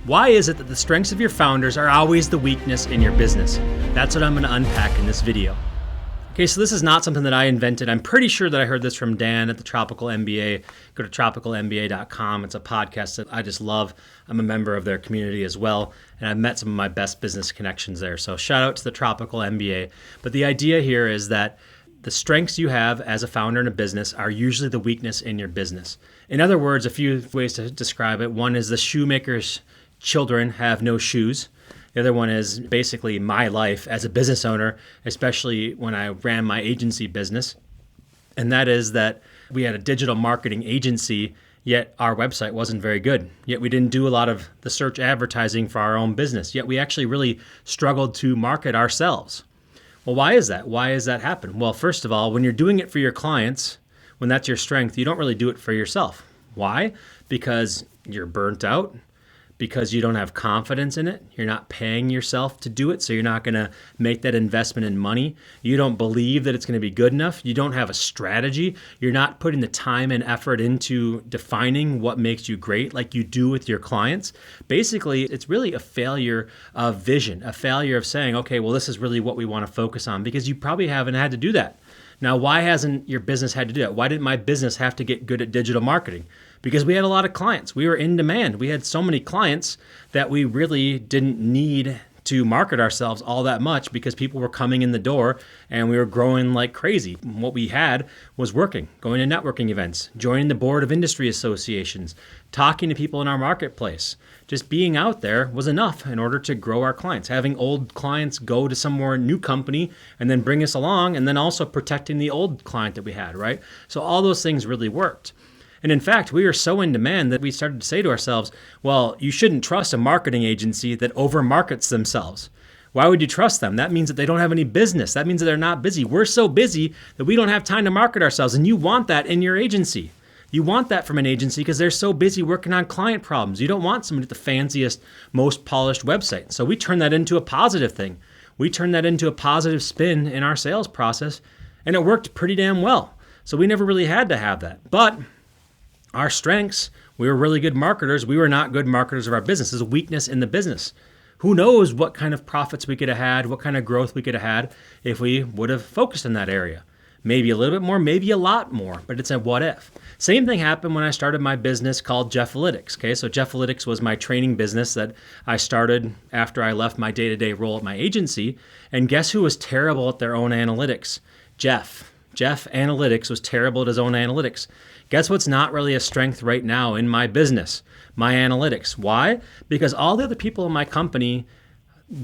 Why is it that the strengths of your founders are always the weakness in your business? That's what I'm going to unpack in this video. Okay, so this is not something that I invented. I'm pretty sure that I heard this from Dan at the Tropical MBA. Go to tropicalmba.com. It's a podcast that I just love. I'm a member of their community as well, and I've met some of my best business connections there. So shout out to the Tropical MBA. But the idea here is that the strengths you have as a founder in a business are usually the weakness in your business. In other words, a few ways to describe it. One is the shoemaker's children have no shoes. The other one is basically my life as a business owner, especially when I ran my agency business. And that is that we had a digital marketing agency, yet our website wasn't very good. Yet we didn't do a lot of the search advertising for our own business. Yet we actually really struggled to market ourselves. Well, why is that? Why does that happen? Well, first of all, when you're doing it for your clients, when that's your strength, you don't really do it for yourself. Why? Because you're burnt out. Because you don't have confidence in it. You're not paying yourself to do it, so you're not going to make that investment in money. You don't believe that it's going to be good enough. You don't have a strategy. You're not putting the time and effort into defining what makes you great like you do with your clients. Basically, it's really a failure of vision, a failure of saying, okay, well, this is really what we want to focus on, because you probably haven't had to do that. Now, why hasn't your business had to do that? Why didn't my business have to get good at digital marketing? Because we had a lot of clients. We were in demand. We had so many clients that we really didn't need to market ourselves all that much because people were coming in the door and we were growing like crazy. What we had was working, going to networking events, joining the board of industry associations, talking to people in our marketplace. Just being out there was enough in order to grow our clients. Having old clients go to some more new company and then bring us along, and then also protecting the old client that we had, right? So all those things really worked. And in fact, we were so in demand that we started to say to ourselves, well, you shouldn't trust a marketing agency that over-markets themselves. Why would you trust them? That means that they don't have any business. That means that they're not busy. We're so busy that we don't have time to market ourselves. And you want that in your agency. You want that from an agency because they're so busy working on client problems. You don't want somebody with the fanciest, most polished website. So we turn that into a positive thing. We turn that into a positive spin in our sales process, and it worked pretty damn well. So we never really had to have that. But our strengths, we were really good marketers. We were not good marketers of our business. There's a weakness in the business. Who knows what kind of profits we could have had, what kind of growth we could have had if we would have focused in that area. Maybe a little bit more, maybe a lot more, but it's a what if. Same thing happened when I started my business called Jeffalytics. Okay, so Jeffalytics was my training business that I started after I left my day-to-day role at my agency. And guess who was terrible at their own analytics? Jeff. Jeff Analytics was terrible at his own analytics. Guess what's not really a strength right now in my business? My analytics. Why? Because all the other people in my company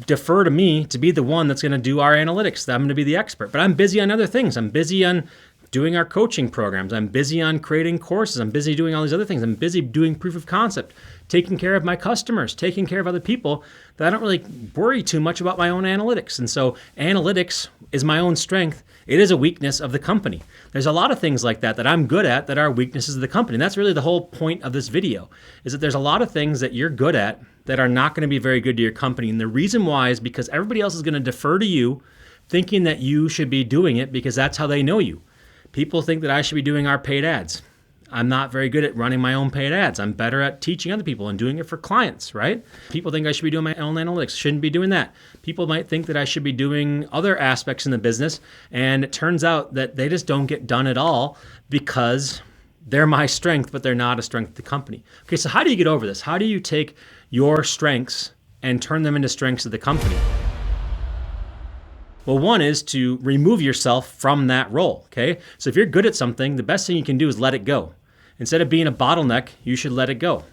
defer to me to be the one that's going to do our analytics. I'm going to be the expert. But I'm busy on other things. I'm busy on doing our coaching programs. I'm busy on creating courses. I'm busy doing all these other things. I'm busy doing proof of concept, taking care of my customers, taking care of other people, that I don't really worry too much about my own analytics. And so analytics is my own strength. It is a weakness of the company. There's a lot of things like that I'm good at that are weaknesses of the company. And that's really the whole point of this video, is that there's a lot of things that you're good at that are not going to be very good to your company. And the reason why is because everybody else is going to defer to you, thinking that you should be doing it because that's how they know you. People think that I should be doing our paid ads. I'm not very good at running my own paid ads. I'm better at teaching other people and doing it for clients, right? People think I should be doing my own analytics. Shouldn't be doing that. People might think that I should be doing other aspects in the business, and it turns out that they just don't get done at all because they're my strength, but they're not a strength of the company. Okay, so how do you get over this? How do you take your strengths and turn them into strengths of the company? Well, one is to remove yourself from that role, okay? So if you're good at something, the best thing you can do is let it go. Instead of being a bottleneck, you should let it go.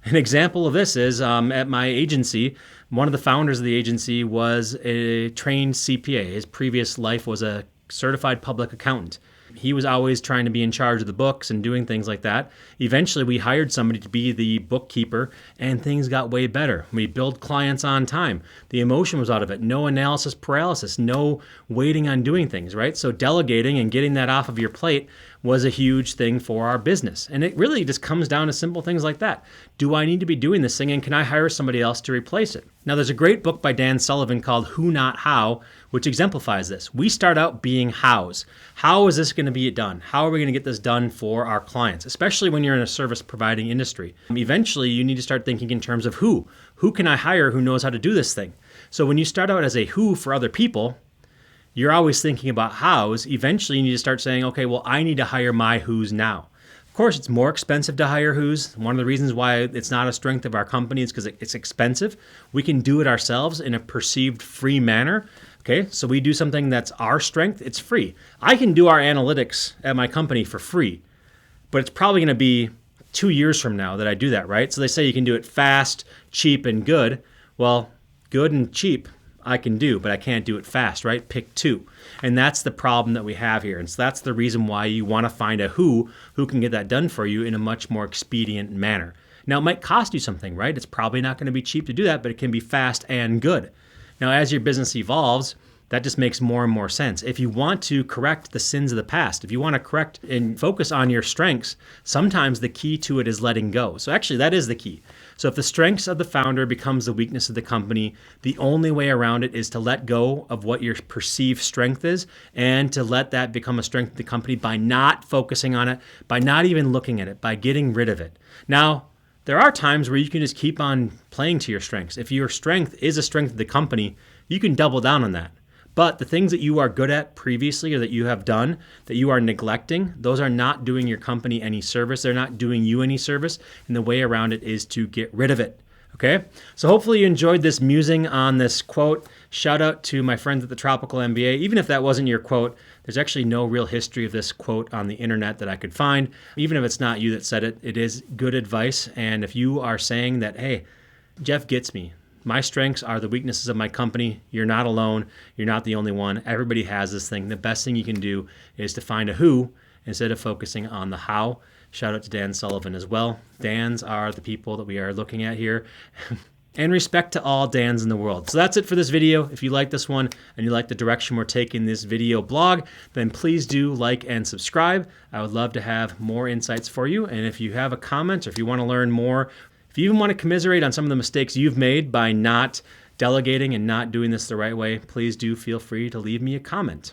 An example of this is at my agency, one of the founders of the agency was a trained CPA. His previous life was a certified public accountant. He was always trying to be in charge of the books and doing things like that. Eventually, we hired somebody to be the bookkeeper, and things got way better. We billed clients on time. The emotion was out of it. No analysis paralysis. No waiting on doing things, right? So delegating and getting that off of your plate was a huge thing for our business. And it really just comes down to simple things like that. Do I need to be doing this thing, and can I hire somebody else to replace it? Now, there's a great book by Dan Sullivan called Who Not How, which exemplifies this. We start out being hows. How is this going to be done? How are we going to get this done for our clients, especially when you're in a service providing industry? Eventually, you need to start thinking in terms of who. Who can I hire who knows how to do this thing? So when you start out as a who for other people, you're always thinking about hows. Eventually, you need to start saying, okay, well, I need to hire my who's now. Of course, it's more expensive to hire who's. One of the reasons why it's not a strength of our company is because it's expensive. We can do it ourselves in a perceived free manner. Okay, so we do something that's our strength. It's free. I can do our analytics at my company for free, but it's probably going to be 2 years from now that I do that, right? So they say you can do it fast, cheap, and good. Well, good and cheap I can do, but I can't do it fast, right? Pick two. And that's the problem that we have here. And so that's the reason why you want to find a who can get that done for you in a much more expedient manner. Now, it might cost you something, right? It's probably not going to be cheap to do that, but it can be fast and good. Now, as your business evolves, that just makes more and more sense. If you want to correct the sins of the past, if you want to correct and focus on your strengths, sometimes the key to it is letting go. So actually, that is the key. So if the strengths of the founder becomes the weakness of the company, the only way around it is to let go of what your perceived strength is and to let that become a strength of the company by not focusing on it, by not even looking at it, by getting rid of it. Now, there are times where you can just keep on playing to your strengths. If your strength is a strength of the company, you can double down on that. But the things that you are good at previously or that you have done that you are neglecting, those are not doing your company any service. They're not doing you any service. And the way around it is to get rid of it. Okay? So hopefully you enjoyed this musing on this quote. Shout out to my friends at the Tropical MBA. Even if that wasn't your quote, there's actually no real history of this quote on the internet that I could find. Even if it's not you that said it, it is good advice. And if you are saying that, hey, Jeff gets me, my strengths are the weaknesses of my company, you're not alone. You're not the only one. Everybody has this thing. The best thing you can do is to find a who instead of focusing on the how. Shout out to Dan Sullivan as well. Dans are the people that we are looking at here. And respect to all Dans in the world. So that's it for this video. If you like this one and you like the direction we're taking this video blog, then please do like and subscribe. I would love to have more insights for you. And if you have a comment or if you want to learn more, if you even want to commiserate on some of the mistakes you've made by not delegating and not doing this the right way, please do feel free to leave me a comment.